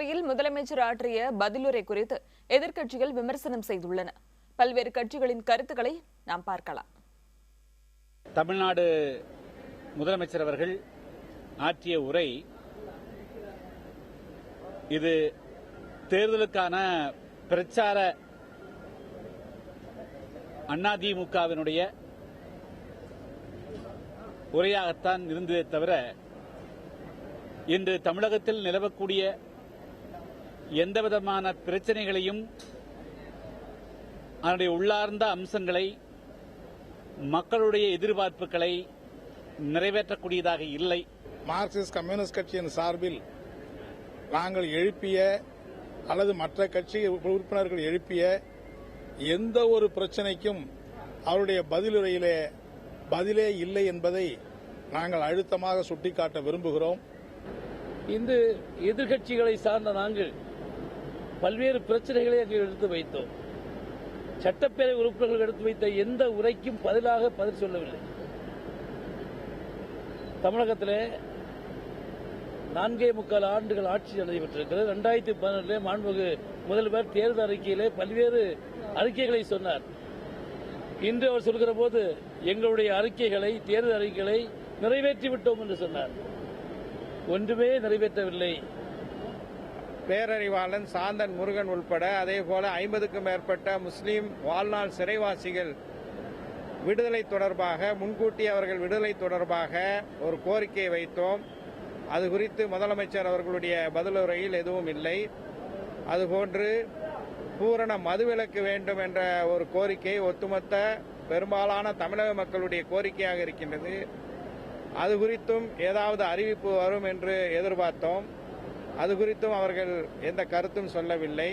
சட்டப்பேரவையில் முதலமைச்சர் ஆற்றிய பதிலுரை குறித்து எதிர்க்கட்சிகள் விமர்சனம் செய்துள்ளன. பல்வேறு கட்சிகளின் கருத்துக்களை நாம் பார்க்கலாம். தமிழ்நாடு முதலமைச்சர் அவர்கள் ஆற்றிய உரை இது தேர்தலுக்கான பிரச்சார அதிமுகவினுடைய உரையாகத்தான் இருந்ததே தவிர இன்று தமிழகத்தில் நிலவக்கூடிய எந்தவிதமான பிரச்சனைகளையும் அதனுடைய உள்ளார்ந்த அம்சங்களை மக்களுடைய எதிர்பார்ப்புகளை நிறைவேற்றக்கூடியதாக இல்லை. மார்க்சிஸ்ட் கம்யூனிஸ்ட் கட்சியின் சார்பில் நாங்கள் எழுப்பிய அல்லது மற்ற கட்சி உறுப்பினர்கள் எழுப்பிய எந்த ஒரு பிரச்சனைக்கும் அவருடைய பதிலுரையிலே பதிலே இல்லை என்பதை நாங்கள் அழுத்தமாக சுட்டிக்காட்ட விரும்புகிறோம். இந்த எதிர்க்கட்சிகளை சார்ந்த நாங்கள் பல்வேறு பிரச்சனைகளை அங்கு எடுத்து வைத்தோம். சட்டப்பேரவை உறுப்பினர்கள் எடுத்து வைத்த எந்த உரைக்கும் பதிலாக பதில் சொல்லவில்லை. தமிழகத்தில் 4.25 ஆண்டுகள் ஆட்சி நடைபெற்றிருக்கிறது. 2017 மாண்புமிகு முதல்வர் தேர்தல் அறிக்கையிலே பல்வேறு அறிக்கைகளை சொன்னார். இன்று அவர் சொல்கிற போது எங்களுடைய அறிக்கைகளை, தேர்தல் அறிக்கைகளை நிறைவேற்றிவிட்டோம் என்று சொன்னார். ஒன்றுமே நிறைவேற்றவில்லை. பேரறிவாளன் சாந்தன் முருகன் உள்பட அதேபோல 50க்கும் மேற்பட்ட முஸ்லீம் வாழ்நாள் சிறைவாசிகள் விடுதலை தொடர்பாக, முன்கூட்டி அவர்கள் விடுதலை தொடர்பாக ஒரு கோரிக்கை வைத்தோம். அது குறித்து முதலமைச்சர் அவர்களுடைய பதிலுரையில் எதுவும் இல்லை. அதுபோன்று பூரண மதுவிலக்கு வேண்டும் என்ற ஒரு கோரிக்கை ஒட்டுமொத்த பெரும்பாலான தமிழக மக்களுடைய கோரிக்கையாக இருக்கின்றது. அது குறித்தும் ஏதாவது அறிவிப்பு வரும் என்று எதிர்பார்த்தோம். அது குறித்தும் அவர்கள் எந்த கருத்தும் சொல்லவில்லை.